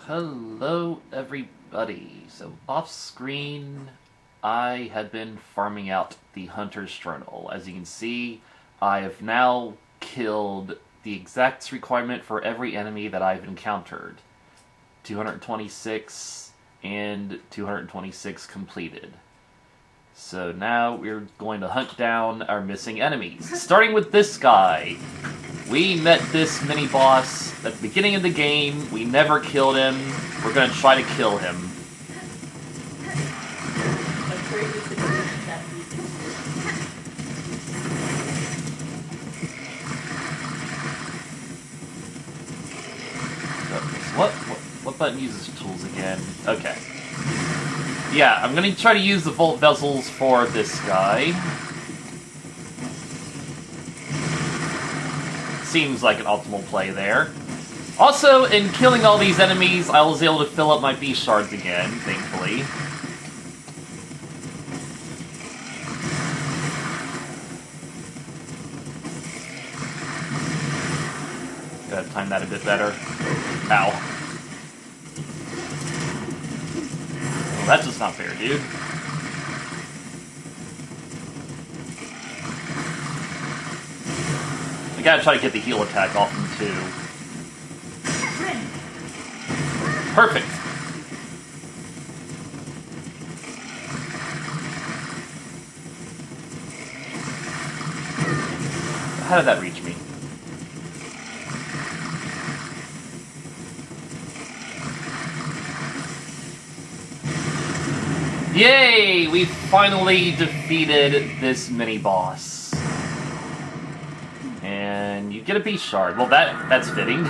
Hello everybody. So off screen I had been farming out the Hunter's Journal. As you can see, I have now killed the exact requirement for every enemy that I've encountered. 226 and 226 completed. So now we're going to hunt down our missing enemies. Starting with this guy. We met this mini-boss at the beginning of the game. We never killed him. We're going to try to kill him. What button uses tools again? Okay. Yeah, I'm going to try to use the Volt Vessels for this guy. Seems like an optimal play there. Also, in killing all these enemies, I was able to fill up my B shards again, thankfully. Gotta time that a bit better. Ow. Well, that's just not fair, dude. I gotta try to get the heal attack off him, too. Perfect! How did that reach me? Yay! We finally defeated this mini-boss. And you get a beast shard. Well, that's fitting.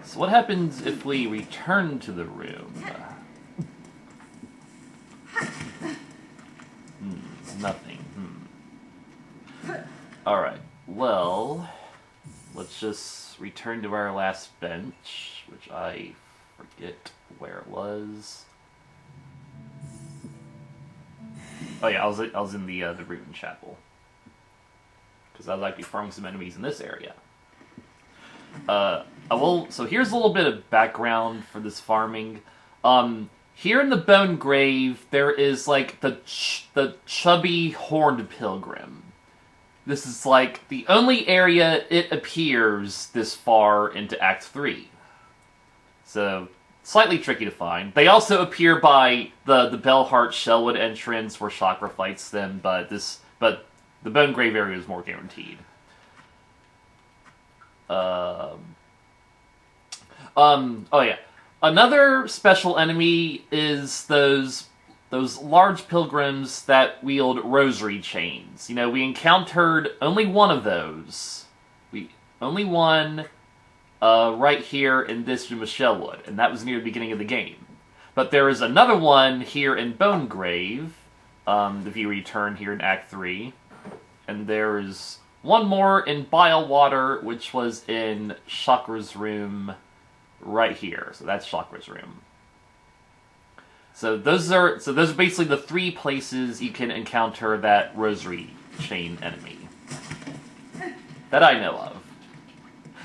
So what happens if we return to the room? Nothing. Alright, well, let's just return to our last bench, which I forget where it was. Oh yeah, I was in the Ruin Chapel, because I'd like to be farming some enemies in this area. So here's a little bit of background for this farming. Here in the Bone Grave, there is like the chubby horned pilgrim. This is like the only area it appears this far into Act 3. So slightly tricky to find. They also appear by the Bellheart Shellwood entrance where Chakra fights them, but the Bone Grave area is more guaranteed. Oh yeah. Another special enemy is those large pilgrims that wield rosary chains. You know, we encountered only one of those. Only one right here in this room of Shellwood, and that was near the beginning of the game. But there is another one here in Bone Grave, if you return here in Act 3, and there is one more in Bilewater, which was in Chakra's room right here. So that's Chakra's room. So those are basically the three places you can encounter that rosary chain enemy that I know of.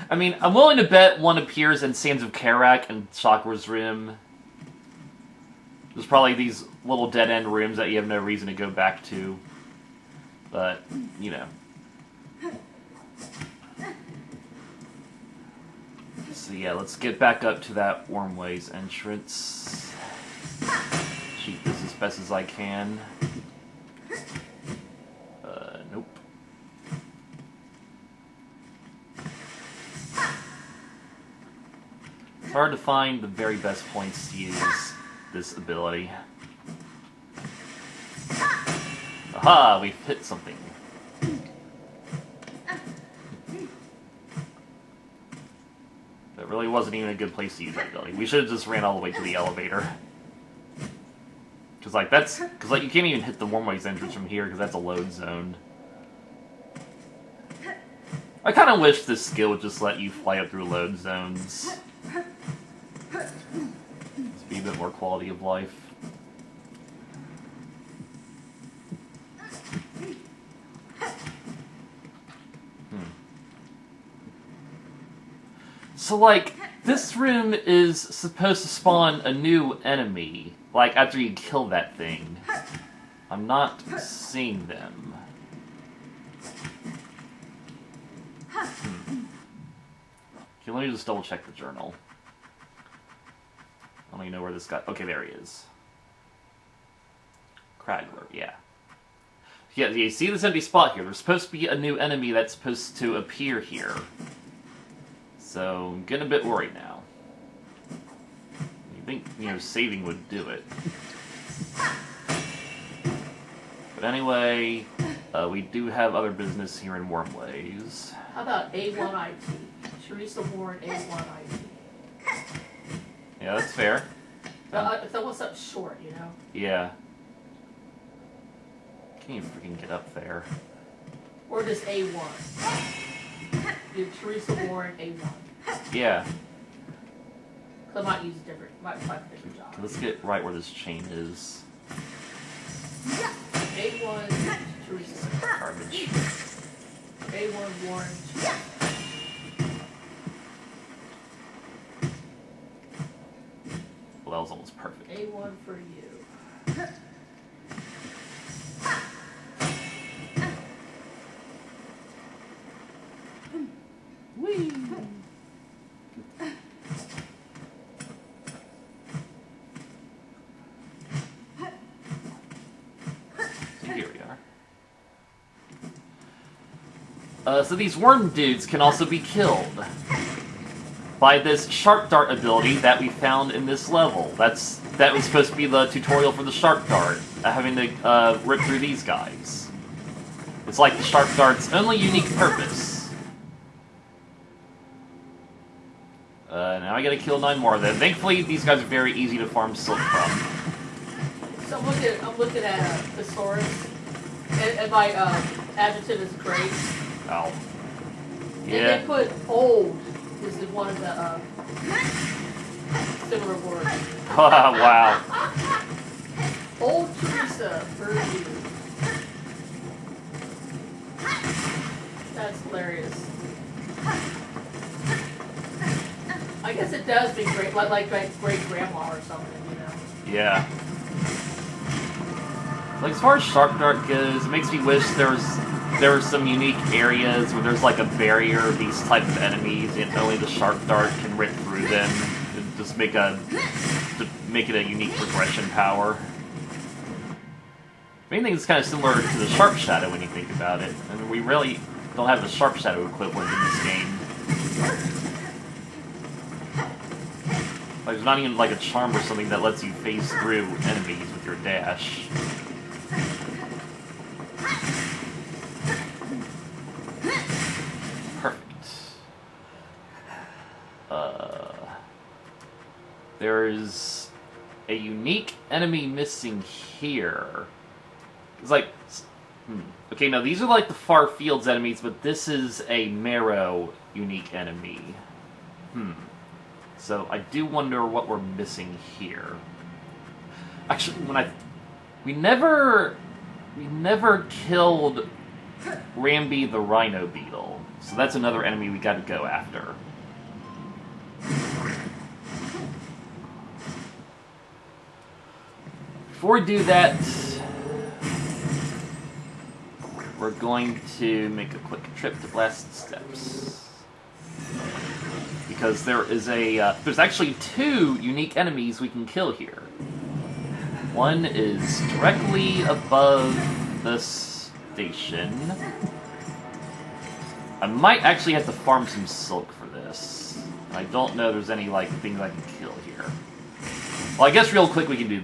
I mean, I'm willing to bet one appears in Sands of Karak and Chakra's room. There's probably these little dead-end rooms that you have no reason to go back to. But, you know. So yeah, let's get back up to that Wormways entrance. Cheat this as best as I can. Nope. It's hard to find the very best points to use this ability. Aha! We've hit something. That really wasn't even a good place to use that ability. We should have just ran all the way to the elevator. Because you can't even hit the Wormways entrance from here, because that's a load zone. I kind of wish this skill would just let you fly up through load zones. Just be a bit more quality of life. So, like, this room is supposed to spawn a new enemy, like, after you kill that thing. I'm not seeing them. Okay, let me just double check the journal. I don't even know where this guy... Okay, there he is. Cragler, yeah. Yeah, you see this empty spot here. There's supposed to be a new enemy that's supposed to appear here. So, I'm getting a bit worried now. You think, saving would do it. But anyway, we do have other business here in Wormways. How about A1IT? Teresa Warren, A1IT. Yeah, that's fair. It's almost that short, Yeah. Can't even freaking get up there. Or just A1. Do Teresa Warren, A1. Yeah. So I might use a different, might find a different job. Okay, let's get right where this chain is. A1, Teresa. Garbage. A1, Warren, Teresa. Well, that was almost perfect. A1 for you. Whee! So here we are. So these worm dudes can also be killed by this sharp dart ability that we found in this level. That was supposed to be the tutorial for the sharp dart, having to rip through these guys. It's like the sharp dart's only unique purpose. Now I gotta kill 9 more of them. Thankfully, these guys are very easy to farm silk from. So I'm looking at Thesaurus, and my adjective is great. Oh. Yeah. And they put old is one of the similar words. Wow. Old Teresa for you. That's hilarious. I guess it does be great, like great grandma or something, Yeah. Like, as far as sharp dart goes, it makes me wish there were some unique areas where there's like a barrier of these type of enemies, and only the sharp dart can rip through them. And just make it a unique progression power. If anything, it's kind of similar to the sharp shadow when you think about it. I mean, we really don't have the sharp shadow equivalent in this game. Like, there's not even like a charm or something that lets you phase through enemies with your dash. Perfect. There's a unique enemy missing here. It's like... Okay, now these are like the far fields enemies, but this is a Marrow unique enemy. So I do wonder what we're missing here. Actually, we never killed Ramby the Rhino Beetle, so that's another enemy we got to go after. Before we do that, we're going to make a quick trip to Blast Steps. Because there is there's actually 2 unique enemies we can kill here. One is directly above the station. I might actually have to farm some silk for this. I don't know if there's any, like, things I can kill here. Well, I guess real quick we can do...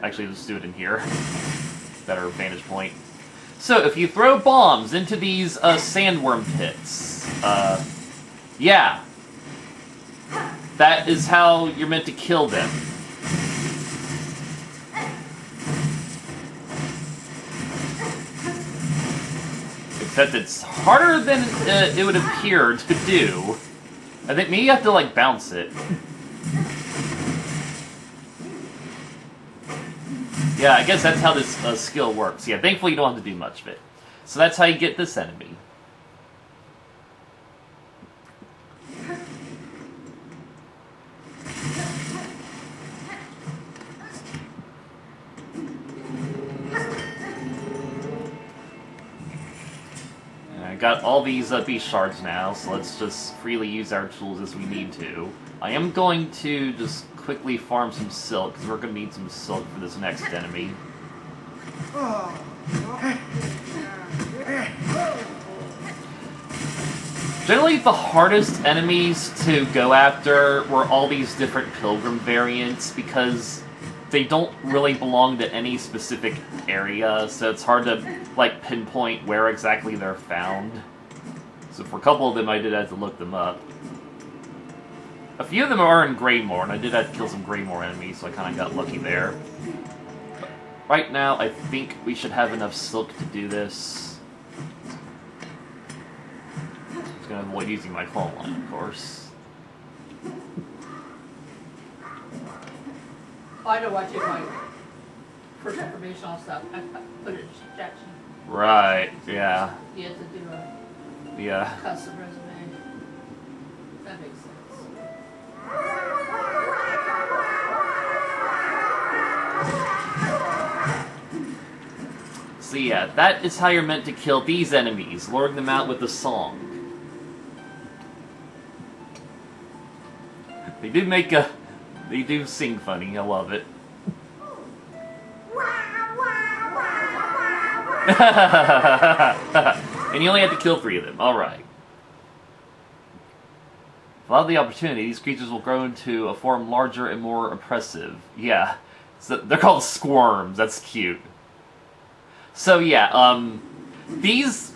Actually, let's do it in here. Better vantage point. So, if you throw bombs into these sandworm pits, yeah. That is how you're meant to kill them. Except it's harder than it would appear to do. I think maybe you have to, like, bounce it. Yeah, I guess that's how this skill works. Yeah, thankfully you don't have to do much of it. So that's how you get this enemy. we've got all these beast shards now, so let's just freely use our tools as we need to. I am going to just quickly farm some silk, because we're going to need some silk for this next enemy. Generally, the hardest enemies to go after were all these different pilgrim variants, because they don't really belong to any specific area, so it's hard to, like, pinpoint where exactly they're found. So for a couple of them, I did have to look them up. A few of them are in Greymoor, and I did have to kill some Greymoor enemies, so I kind of got lucky there. But right now, I think we should have enough silk to do this. Just gonna avoid using my phone line, of course. I know watching my first information on stuff. I put it in chat sheet. Right, yeah. You have to do a custom resume. That makes sense. So yeah, that is how you're meant to kill these enemies, luring them out with a song. They do sing funny, I love it. And you only have to kill 3 of them, alright. Without the opportunity, these creatures will grow into a form larger and more oppressive. Yeah, so they're called squirms, that's cute. So yeah, these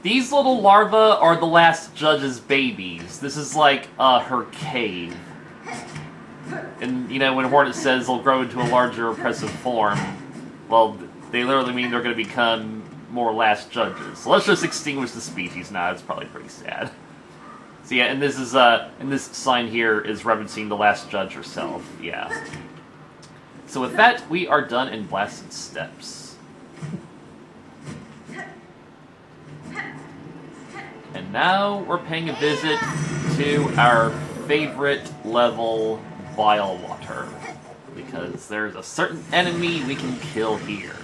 little larvae are the last judge's babies. This is like, her cave. And, you know, when Hornet says they'll grow into a larger oppressive form, well, they literally mean they're going to become more last judges. So let's just extinguish the species now, it's probably pretty sad. So yeah, and this is, and this sign here is referencing the last judge herself, yeah. So with that, we are done in Blasted Steppes. And now we're paying a visit to our favorite level, Vile Water. Because there's a certain enemy we can kill here.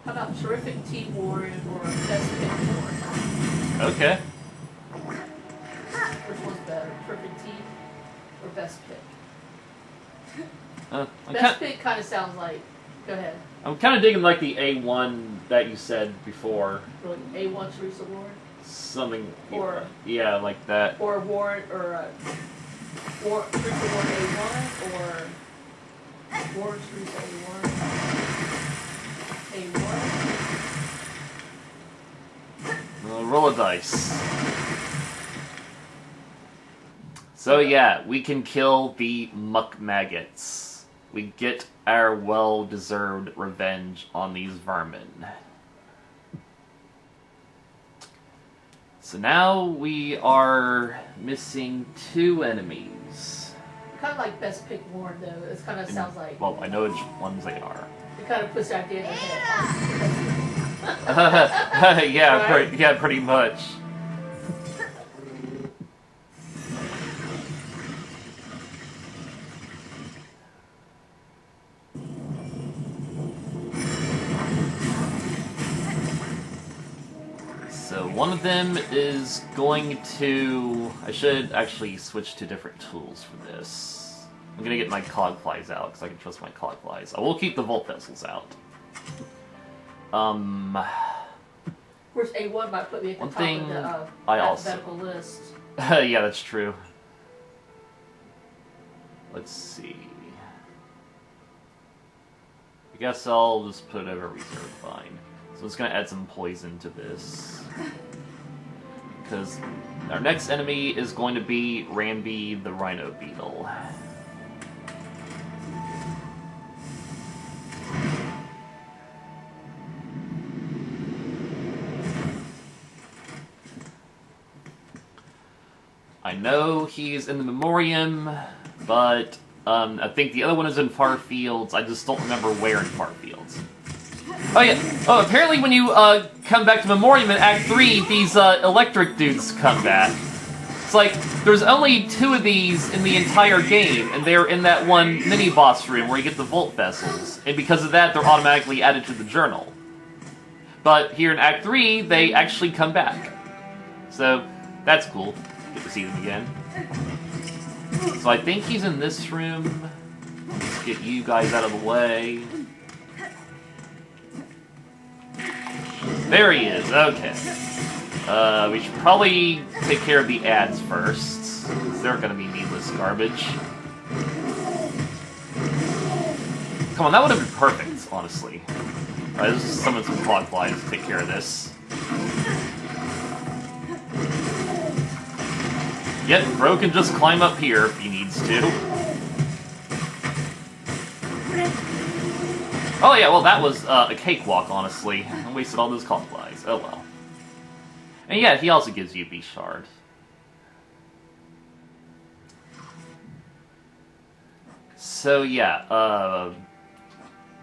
How about Terrific Team Warrior or Best Pick Warrior? Okay. Which one's better, Terrific Team or Best Pick? Best Pick kind of sounds like. Go ahead. I'm kind of digging like the A1 that you said before. Really, A1 Teresa Warren? Something. Or yeah, like that. Or Warren or Teresa Warren A1 or Warren Teresa A1. A1. Roll a dice. So yeah, we can kill the muck maggots. We get our well-deserved revenge on these vermin. So now we are missing 2 enemies. Kind of like Best Pick Warren though. It kind of sounds like. Well, I know which ones they are. It kind of puts that idea in your head. Yeah, right? pretty much. So one of them is going to... I should actually switch to different tools for this. I'm gonna get my cogflies out, because I can trust my cogflies. I will keep the Volt Vessels out. Of course, A1 might put me at the top of the alphabetical list. Yeah, that's true. Let's see. I guess I'll just put it over reserve fine. So I'm just gonna add some poison to this. Because our next enemy is going to be Ramby the Rhino Beetle. I know he's in the Memoriam, but I think the other one is in Farfields. I just don't remember where in Farfields. Oh yeah. Oh, apparently when you come back to Memoriam in Act 3, these electric dudes come back. It's like, there's only 2 of these in the entire game, and they're in that one mini-boss room where you get the Volt Vessels. And because of that, they're automatically added to the journal. But here in Act 3, they actually come back. So, that's cool. Get to see them again. So I think he's in this room. Let's get you guys out of the way. There he is, okay. We should probably take care of the ads first, because they're gonna be needless garbage. Come on, that would have been perfect, honestly. Alright, let's just summon some clogflies to take care of this. Yep, Bro can just climb up here if he needs to. Oh yeah, well that was a cakewalk, honestly. I wasted all those clogflies. Oh well. And yeah, he also gives you a beast shard. So yeah,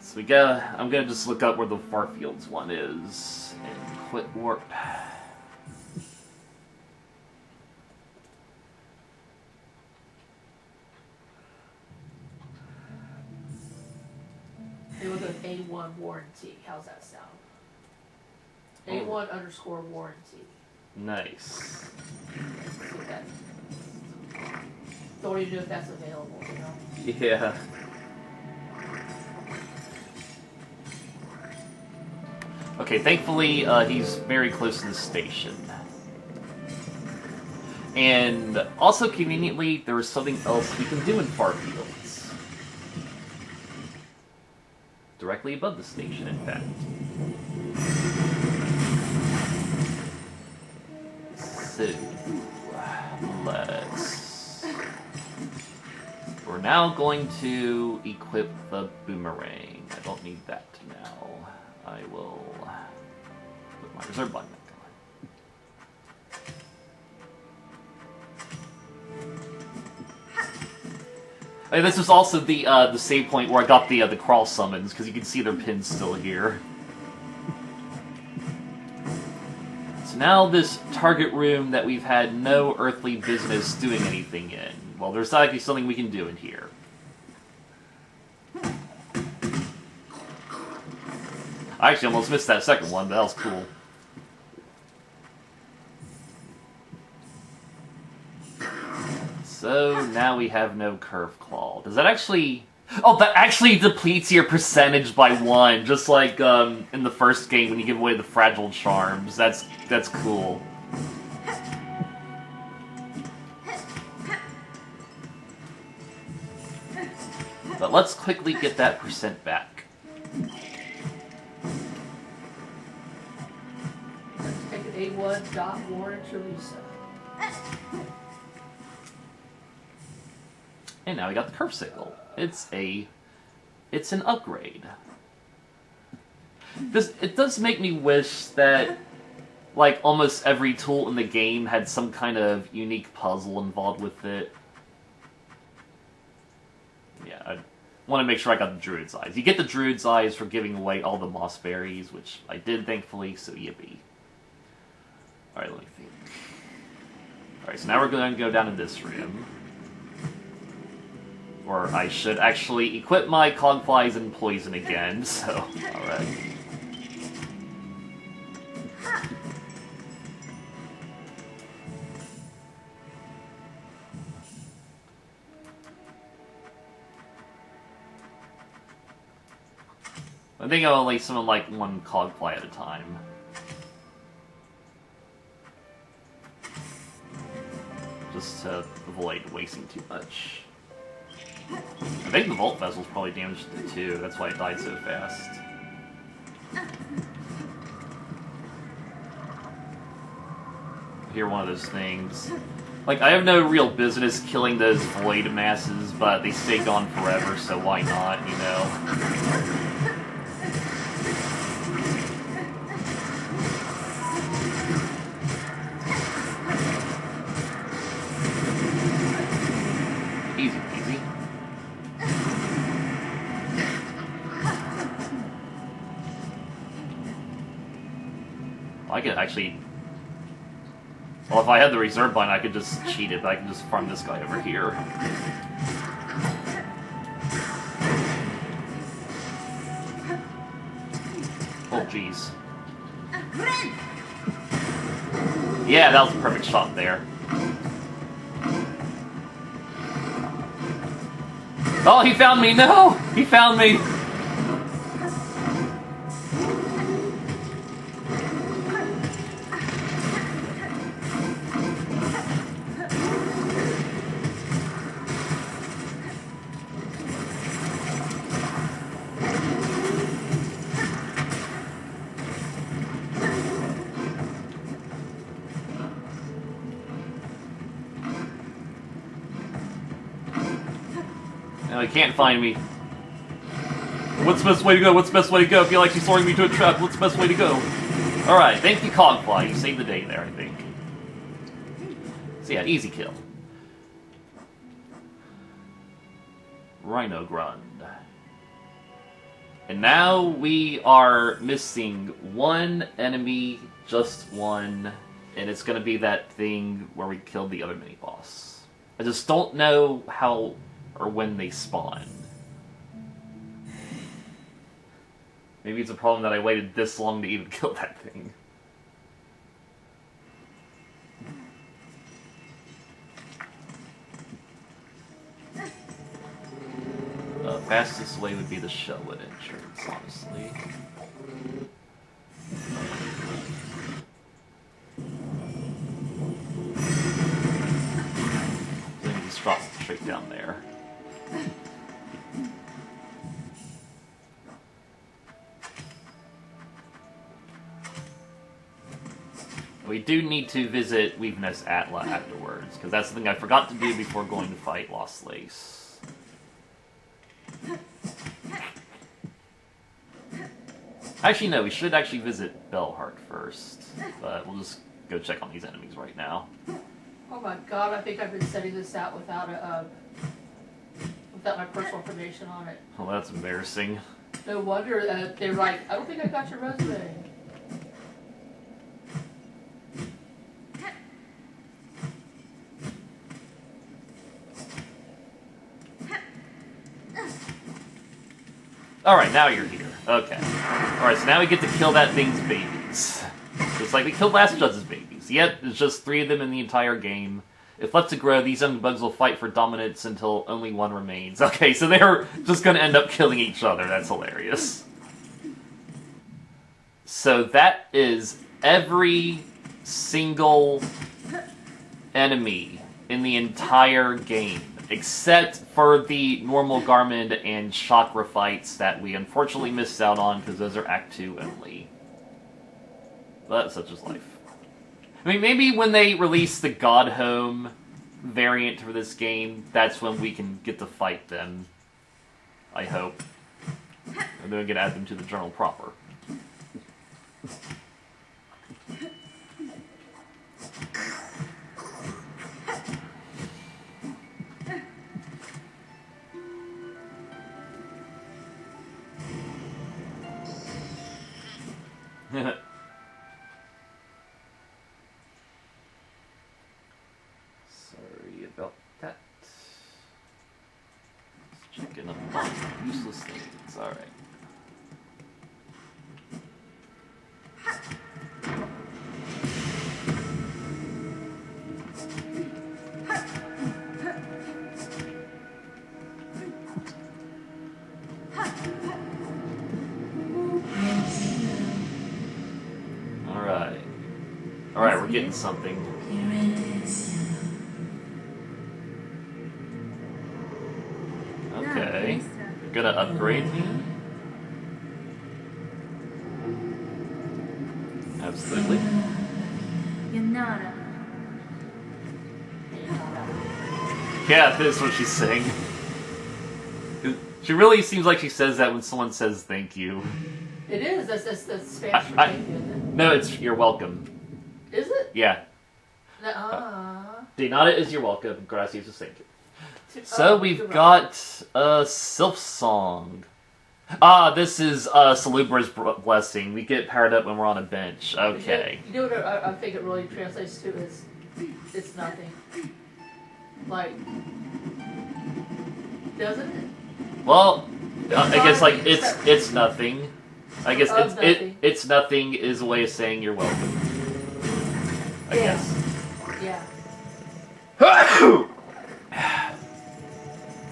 so I'm gonna just look up where the Farfields one is and quit warp. They look at A1 warranty. How's that sound? A1 underscore warranty. Nice. So that, don't even know if that's available, you know? Yeah. Okay, thankfully, he's very close to the station. And also, conveniently, there was something else we can do in Farfields. Directly above the station, in fact. So, we're now going to equip the boomerang. I don't need that now. I will put my reserve button back on. Hey, this is also the save point where I got the crawl summons, because you can see their pins still here. So now this target room that we've had no earthly business doing anything in. Well, there's actually something we can do in here. I actually almost missed that second one, but that was cool. So, now we have no Curve Claw. Does that actually... Oh, that actually depletes your percentage by 1, just like in the first game when you give away the Fragile Charms. That's cool. But let's quickly get that percent back. Let's take an A1 dot warrant Teresa. And now we got the Curve Sickle. It's an upgrade. It does make me wish that, like, almost every tool in the game had some kind of unique puzzle involved with it. Yeah, I want to make sure I got the Druid's Eyes. You get the Druid's Eyes for giving away all the moss berries, which I did, thankfully, so yippee. Alright, let me think. Alright, so now we're going to go down to this room. Or I should actually equip my Cogflies and Poison again, so, alright. I think I'll only summon like one Cogfly at a time. Just to avoid wasting too much. I think the Volt Vessel's probably damaged it too, that's why it died so fast. I hear one of those things. Like, I have no real business killing those Void Masses, but they stay gone forever, so why not, you know? Easy peasy. I could actually... Well, if I had the reserve bind, I could just cheat it, but I can just farm this guy over here. Oh, jeez. Yeah, that was a perfect shot there. Oh, he found me! No! He found me! No, he can't find me. What's the best way to go? What's the best way to go? I feel like she's throwing me to a trap. What's the best way to go? Alright, thank you, Cogfly. You saved the day there, I think. So yeah, easy kill. Rhino Grund. And now we are missing one enemy, just one, and it's gonna be that thing where we killed the other mini-boss. I just don't know how or when they spawn. Maybe it's a problem that I waited this long to even kill that thing. The fastest way would be the Shellwood entrance, honestly. Then you just drop straight down there. We do need to visit Weakness Atla afterwards, because that's something I forgot to do before going to fight Lost Lace. Actually, no, we should actually visit Bellheart first, but we'll just go check on these enemies right now. Oh my god, I think I've been setting this out without without my personal information on it. Well, that's embarrassing. No wonder they're like, I don't think I got your resume. Alright, now you're here. Okay. Alright, so now we get to kill that thing's babies. Just like we killed Last Judge's babies. Yet, there's just 3 of them in the entire game. If left to grow, these young bugs will fight for dominance until only one remains. Okay, so they're just gonna end up killing each other. That's hilarious. So that is every single enemy in the entire game, except for the normal Garmin and Chakra fights that we unfortunately missed out on because those are Act 2 only. But such is life. I mean, maybe when they release the God Home variant for this game, that's when we can get to fight them. I hope. And then we can add them to the journal proper. Sorry about that. Just checking up on useless things. Alright. Alright, we're getting something. Okay. You're gonna upgrade me? Absolutely. Yeah, this is what she's saying. She really seems like she says that when someone says thank you. It is. That's Spanish for thank you, isn't it? No, it's you're welcome. Is it? Yeah. De nada is you're welcome. Gracias is thank you. So we've got SILKSONG. Ah, this is Salubra's blessing. We get powered up when we're on a bench. Okay. You know what I think it really translates to is, it's nothing. Like, doesn't it? Well, I guess like it's nothing. I guess Nothing. it's nothing is a way of saying you're welcome. I guess. Yeah. It's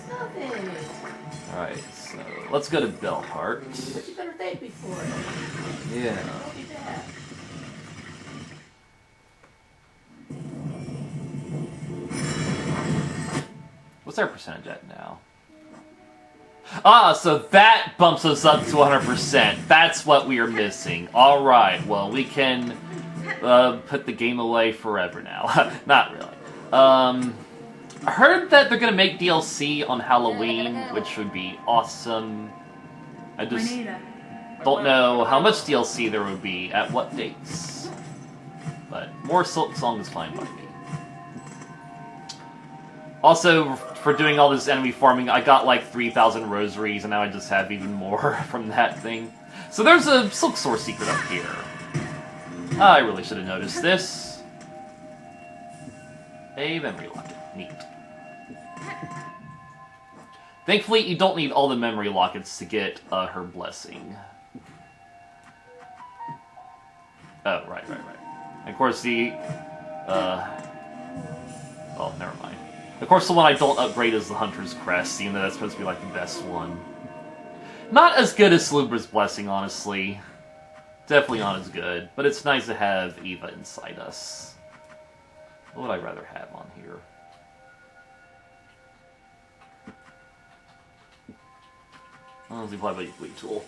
nothing. Alright, so let's go to Bellheart. But you better thank me for it. Yeah. Don't be bad. What's our percentage at now? Ah, so that bumps us up to 100%. That's what we are missing. Alright, well, we can put the game away forever now. Not really. I heard that they're gonna make DLC on Halloween, which would be awesome. I just don't know how much DLC there would be at what dates. But more SILKSONG is fine by me. Also, for doing all this enemy farming, I got like 3,000 rosaries, and now I just have even more from that thing. So there's a Silk Sword secret up here. I really should have noticed this. A memory locket. Neat. Thankfully, you don't need all the memory lockets to get her blessing. Oh, right. And of course, the... oh, never mind. Of course, the one I don't upgrade is the Hunter's Crest, even though that's supposed to be, like, the best one. Not as good as Slubra's Blessing, honestly. Definitely not as good, but it's nice to have Eva inside us. What would I rather have on here? Oh, the Blade tool.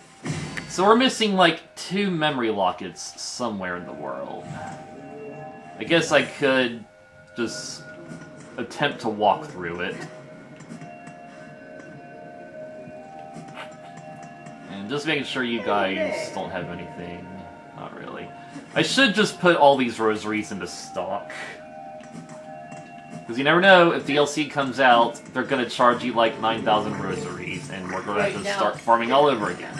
So we're missing, like, 2 memory lockets somewhere in the world. I guess I could just attempt to walk through it. And just making sure you guys don't have anything. Not really. I should just put all these rosaries into stock. Because you never know, if DLC comes out, they're going to charge you like 9,000 rosaries, and we're going to have to start farming all over again.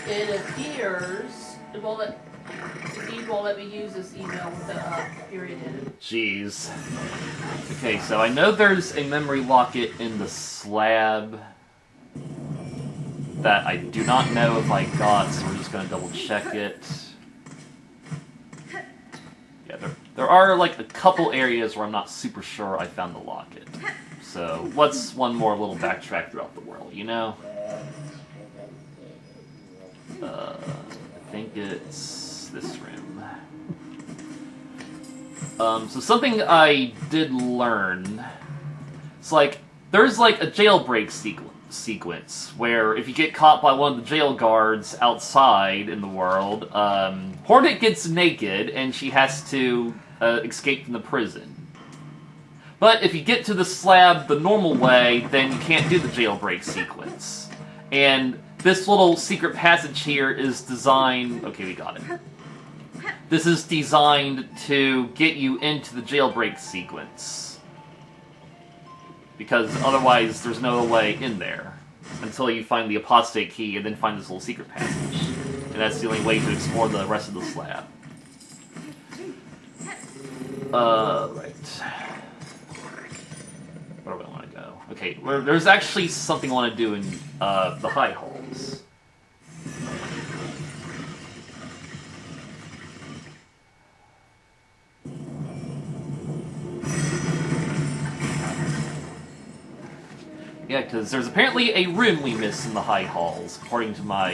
It appears it won't let me use this email with the period in it. Jeez. Okay, so I know there's a memory locket in the slab that I do not know if I got, so we're just going to double check it. Yeah, there are like a couple areas where I'm not super sure I found the locket. So what's one more little backtrack throughout the world, you know? I think it's this room. So something I did learn, it's like, there's like a jailbreak sequence where if you get caught by one of the jail guards outside in the world, Hornet gets naked and she has to escape from the prison. But if you get to the slab the normal way, then you can't do the jailbreak sequence. And this little secret passage here is designed... Okay, we got it. This is designed to get you into the jailbreak sequence. Because otherwise there's no way in there. Until you find the apostate key and then find this little secret passage. And that's the only way to explore the rest of the slab. Right. Where do I want to go? Okay, there's actually something I want to do in the high halls. Yeah, because there's apparently a room we missed in the high halls, according to my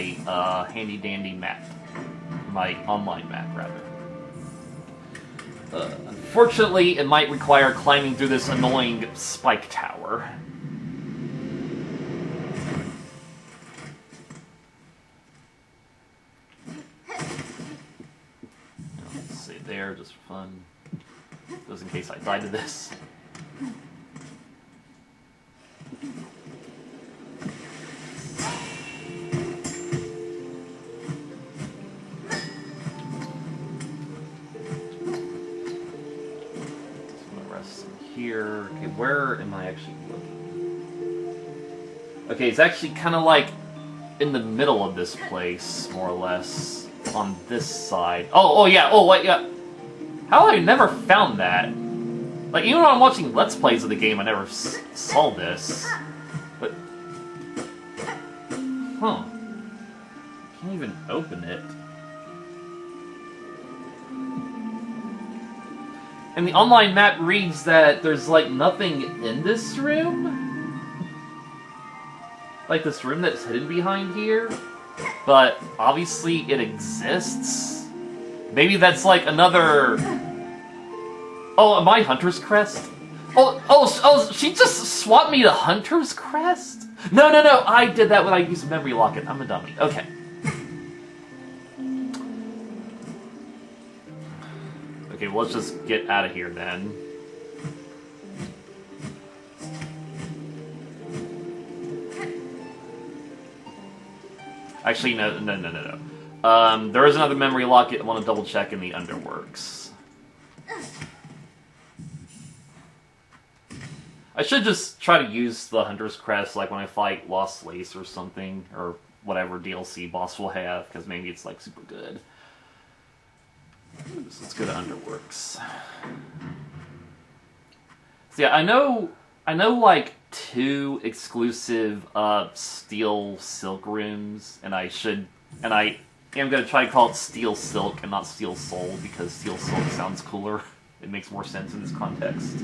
handy-dandy map. My online map, rather. Unfortunately, it might require climbing through this annoying spike tower. Let's see there, just for fun. Just in case I die to this. Here. Okay, where am I actually looking? Okay, it's actually kind of like in the middle of this place, more or less, on this side. Oh yeah, oh wait, yeah. How have I never found that? Like, even when I'm watching Let's Plays of the game, I never saw this. But, huh. Can't even open it. And the online map reads that there's, like, nothing in this room. Like, this room that's hidden behind here. But, obviously, it exists. Maybe that's, like, another... Oh, am I Hunter's Crest? Oh, she just swapped me to Hunter's Crest? No, I did that when I used Memory Locket. I'm a dummy. Okay. Okay, well, let's just get out of here then. Actually, no. There is another Memory Locket I want to double check in the Underworks. I should just try to use the Hunter's Crest like when I fight Lost Lace or something, or whatever DLC boss will have, because maybe it's like super good. So let's go to Underworks. So yeah, I know like 2 exclusive Steel Silk rooms, and I am gonna try to call it Steel Silk and not Steel Soul, because Steel Silk sounds cooler. It makes more sense in this context.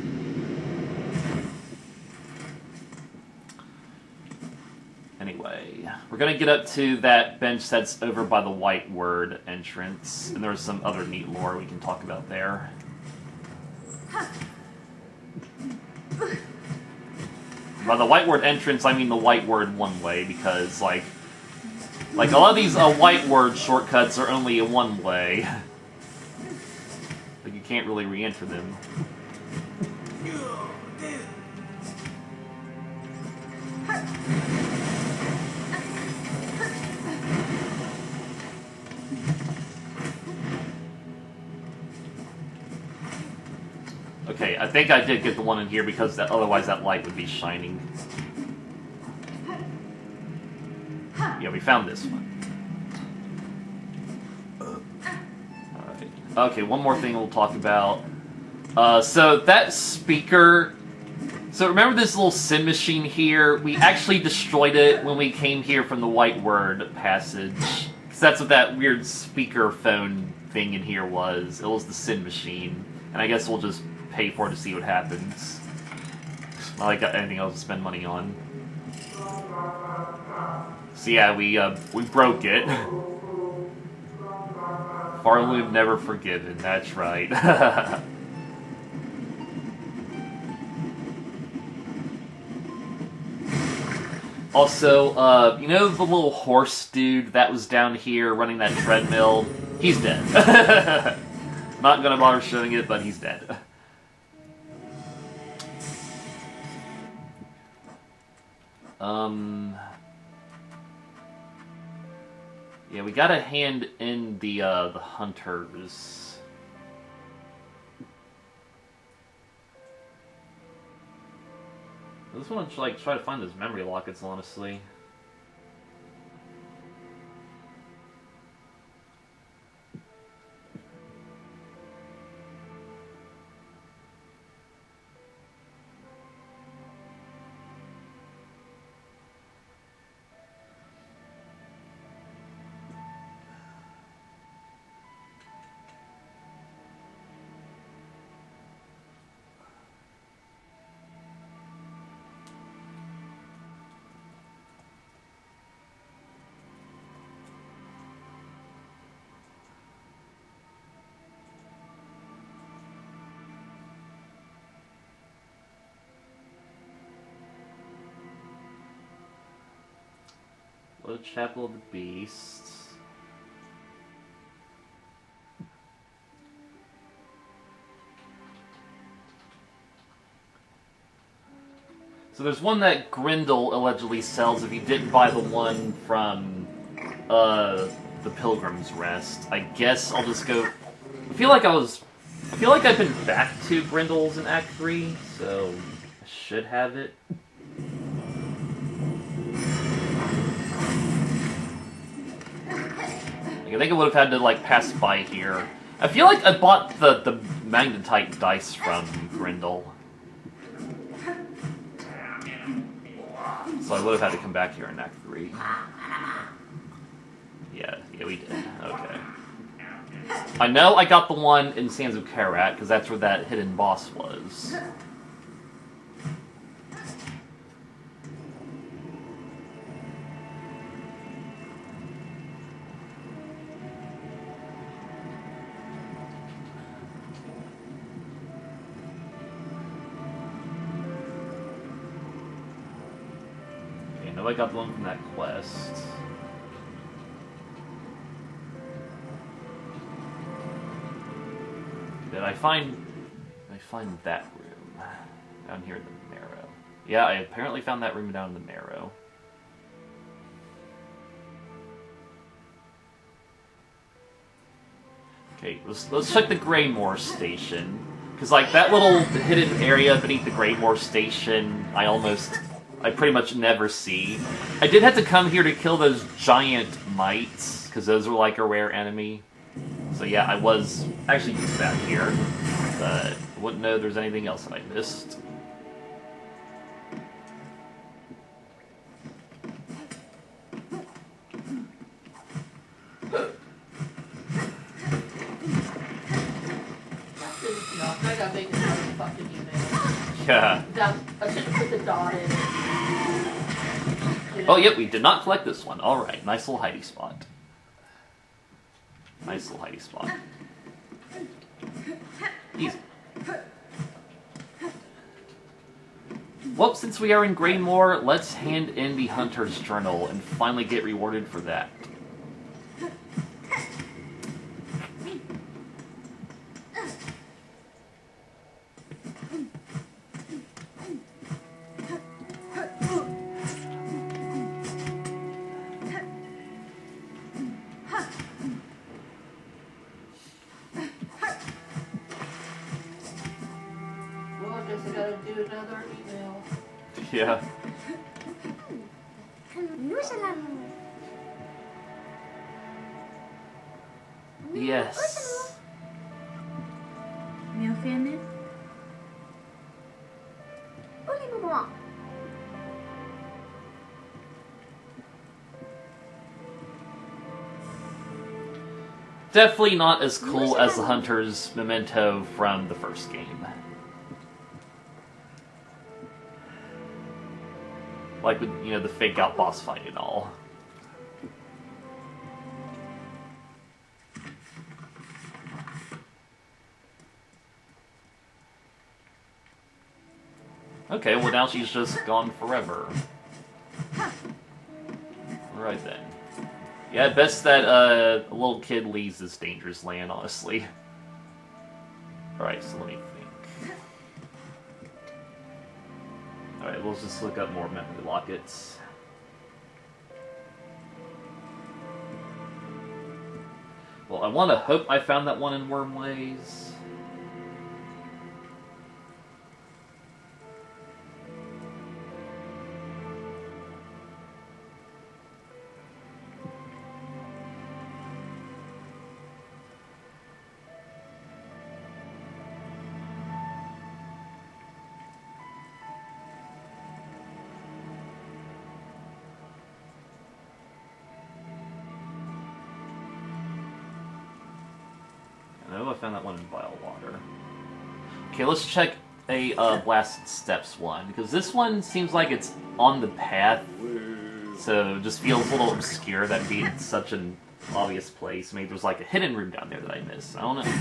Anyway, we're gonna get up to that bench that's over by the White Word entrance, and there's some other neat lore we can talk about there. By the White Word entrance, I mean the White Word one way, because, like a lot of these White Word shortcuts are only a one way. Like, you can't really re-enter them. Okay, I think I did get the one in here because otherwise that light would be shining. Yeah, we found this one. Alright. Okay, one more thing we'll talk about. So that speaker... So remember this little sin machine here? We actually destroyed it when we came here from the White Word passage. Because that's what that weird speaker phone thing in here was. It was the sin machine. And I guess we'll just pay for it to see what happens. Not like I got anything else to spend money on. So yeah, we broke it. Farloom never forgiven, that's right. Also, you know the little horse dude that was down here running that treadmill? He's dead. Not gonna bother showing it, but he's dead. Yeah, we got a hand in the hunters. I just want to like try to find those memory lockets, honestly. The Chapel of the Beasts. So there's one that Grendel allegedly sells if you didn't buy the one from the Pilgrim's Rest. I guess I'll just go. I feel like I've been back to Grendel's in Act 3, so I should have it. I think I would have had to, like, pass by here. I feel like I bought the magnetite dice from Grendel. So I would have had to come back here in Act 3. Yeah, Yeah, we did. Okay. I know I got the one in Sands of Karat, because that's where that hidden boss was. Okay, I know I got the one from that quest. Did I find that room down here in the Marrow? Yeah, I apparently found that room down in the Marrow. Okay, let's check the Greymore station, because like that little hidden area beneath the Greymore station, I pretty much never see. I did have to come here to kill those giant mites, because those were like a rare enemy. So yeah, I was actually just back here, but I wouldn't know there's anything else that I missed. I gotta make another fucking email. Yeah. I should have put the dot in. You know? Oh, yep, we did not collect this one. Alright, nice little hidey spot. Nice little hidey spot. Easy. Well, since we are in Greymore, let's hand in the Hunter's Journal and finally get rewarded for that. Another email. Yeah. Yes. Definitely not as cool as the Hunter's Memento from the first game. Like with, you know, the fake out boss fight and all. Okay, well now she's just gone forever. Alright then. Yeah, best that a little kid leaves this dangerous land, honestly. Alright, so let me think. Alright, we'll just look up more memory lockets. Well, I want to hope I found that one in Wormways. I found that one in Vile Water. Okay, let's check a Blast Steps one, because this one seems like it's on the path, so it just feels a little obscure that being such an obvious place. Maybe there's like a hidden room down there that I missed. I don't know.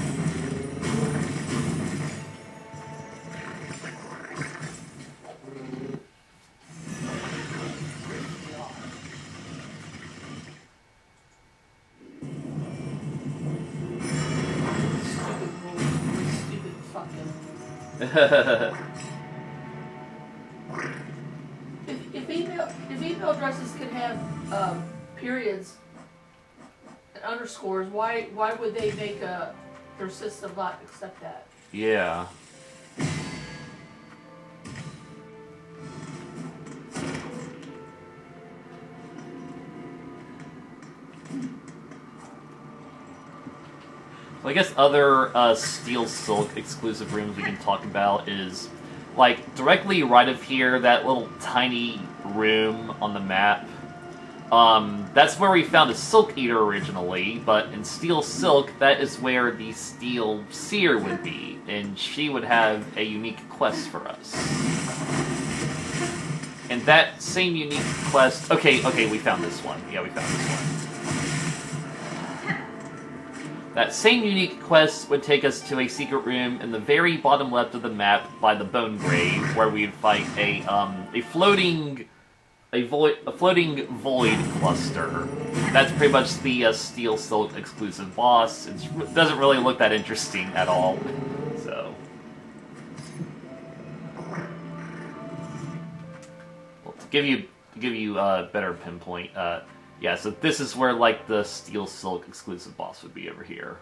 if email addresses can have periods and underscores, why would they make their system not accept that? Yeah. So I guess other Steel Silk exclusive rooms we can talk about is, like, directly right of here, that little tiny room on the map. That's where we found a Silk Eater originally, but in Steel Silk, that is where the Steel Seer would be, and she would have a unique quest for us. And that same unique quest... Okay, we found this one. Yeah, we found this one. That same unique quest would take us to a secret room in the very bottom left of the map by the Bone Grave, where we'd fight a floating void cluster. That's pretty much the Steel Silk exclusive boss. It doesn't really look that interesting at all. So, well, to give you a better pinpoint, yeah. So this is where like the Steel Silk exclusive boss would be over here.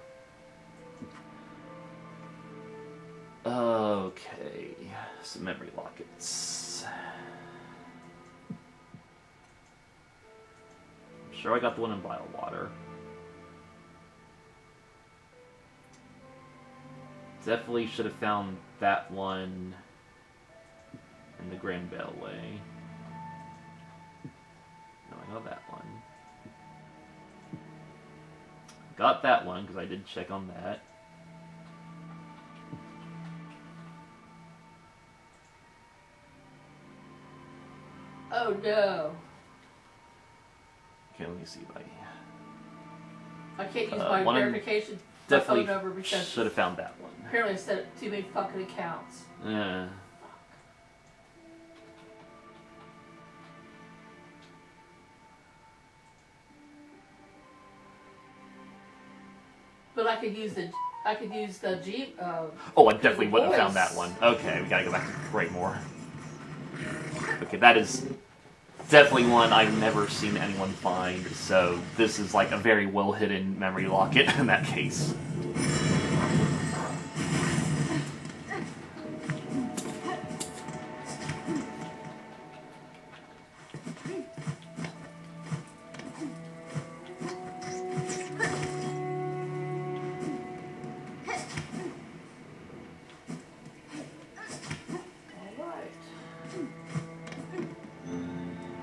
Okay, some memory lockets. Sure, I got the one in Vile Water. Definitely should have found that one in the Grand Bailway. No, I got that one. Got that one, because I did check on that. Oh no. Okay, let me see if I can't use my verification definitely phone number because should have found that one. apparently I set up too many fucking accounts. Yeah. But I could use the G. Oh, I definitely the wouldn't have found voice. that one. Okay, we gotta go back to Greatmore. Okay, that is definitely one I've never seen anyone find, so this is like a very well-hidden memory locket in that case.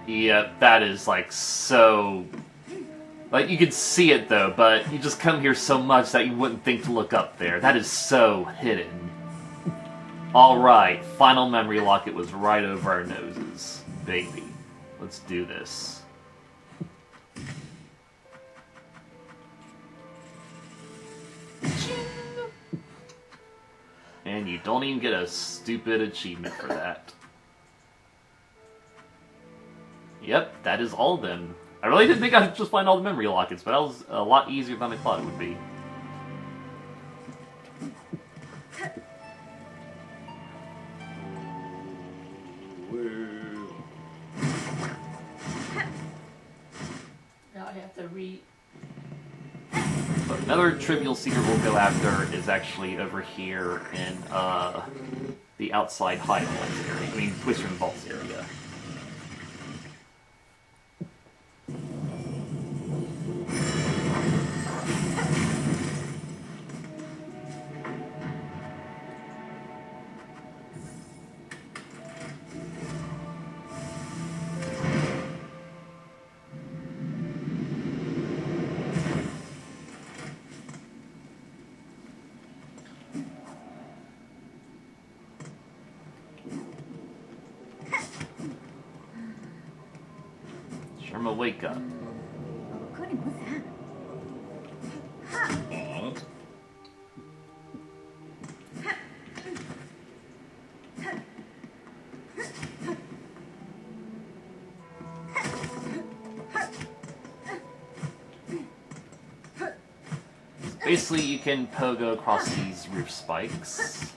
Yeah, that is like so... Like, you could see it though, but you just come here so much that you wouldn't think to look up there. That is so hidden. Alright, final memory locket was right over our noses. Baby. Let's do this. And you don't even get a stupid achievement for that. Yep, that is all of them. I really didn't think I'd just find all the memory lockets, but that was a lot easier than I thought it would be. Now I have to read. But another trivial secret we'll go after is actually over here in the outside high vaults area. I mean, Twistern Vaults area. Sherma, wake up. Basically, you can pogo across these roof spikes,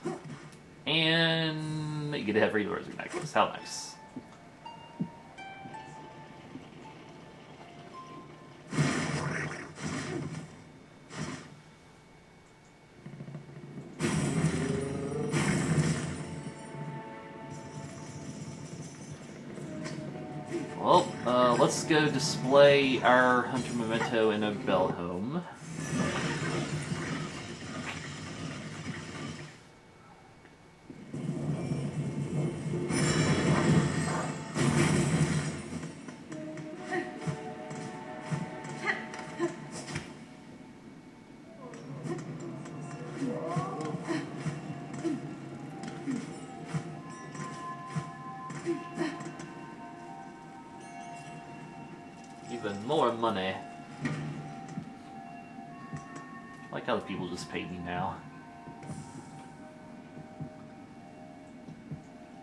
and you get every rosary necklace. How nice. Well, let's go display our Hunter Memento in a bell home. money. I like how the people just paid me now.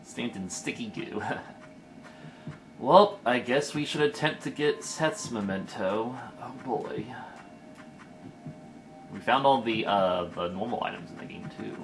Stamped in sticky goo. Well, I guess we should attempt to get Seth's memento. Oh boy. We found all the normal items in the game too.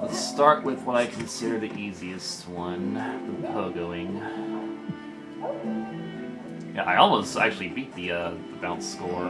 Let's start with what I consider the easiest one, the pogoing. Yeah, I almost actually beat the bounce score.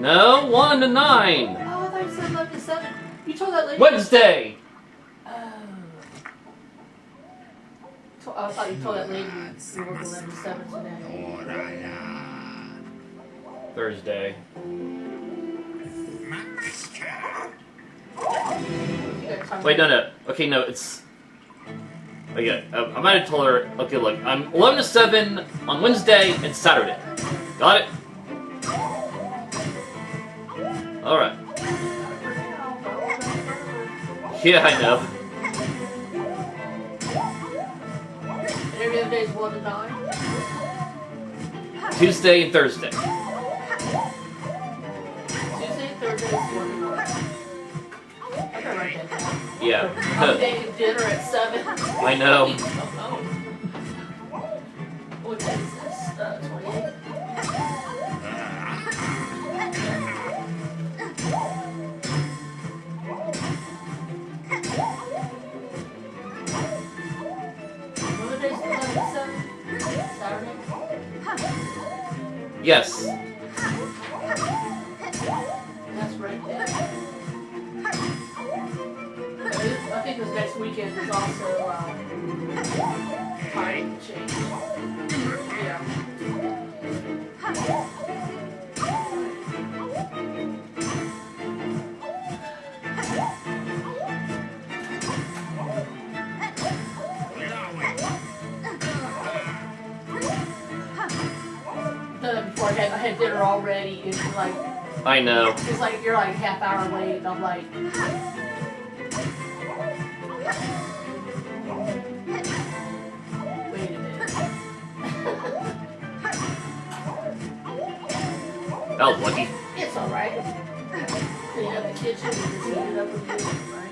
No, 1 to 9. Oh, I thought you said 11 to 7. You told that lady. Wednesday. Oh. I thought you told that lady you were 11 to 7 today. Thursday. Wait, no. Okay, no, it's... Okay, I might have told her... Okay, look, I'm 11 to 7 on Wednesday and Saturday. Got it? Alright. Yeah, I know. And every other day is 1 to 9? Tuesday and Thursday. Tuesday and Thursday is 1 to 9. I gotta write that down. Yeah. I'm making dinner at 7. I know. What day is this? 28? Monday's 11 to 7? Saturday? Yes. That's right there. I think this next weekend is also time change. Yeah. Before I had dinner already, and like I know. it's like you're like a half hour late, and I'm like, That was lucky. It's alright. Clean up the kitchen and just heat it up with the right?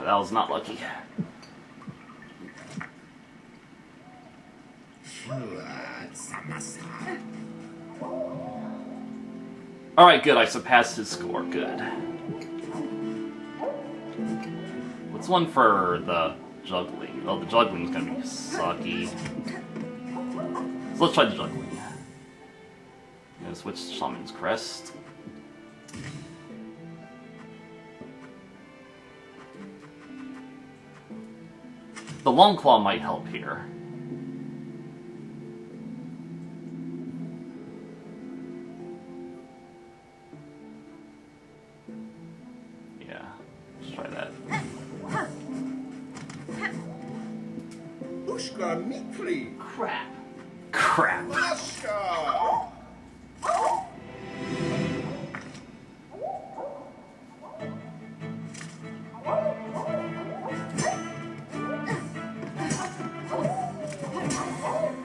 That was not lucky. Alright, good. I surpassed his score. Good. What's one for the juggling? Oh, the juggling's gonna be sucky. So let's try the juggling. Gonna switch to Shaman's Crest. The Long Claw might help here. Yeah, let's try that. Ushka Mikli. Crap. Crap. Ashka.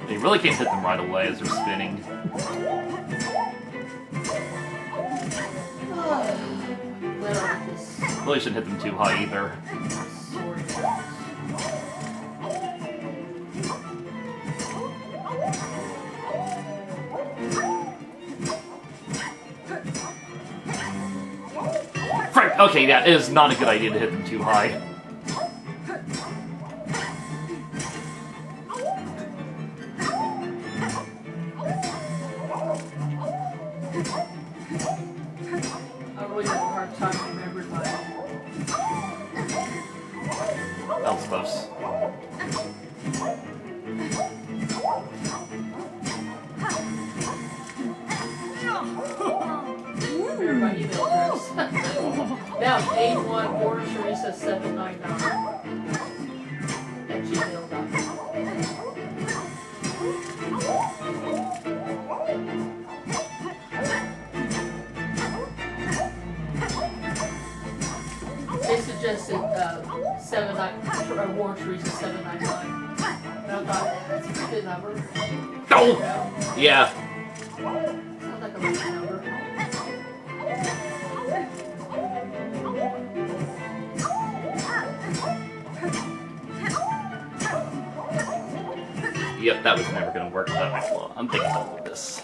You really can't hit them right away as they're spinning. Really shouldn't hit them too high either. Frank, okay, that is not a good idea to hit them too high. I really have a hard time remembering my. That was close. Remember my email address. Now, 81borderteresa799 at gmail.com. They suggested War Teresa 799. And I thought, that's a pretty good number. Oh! Yeah. Sounds like a lucky number. Yep, that was never gonna work without my claw. I'm thinking about this.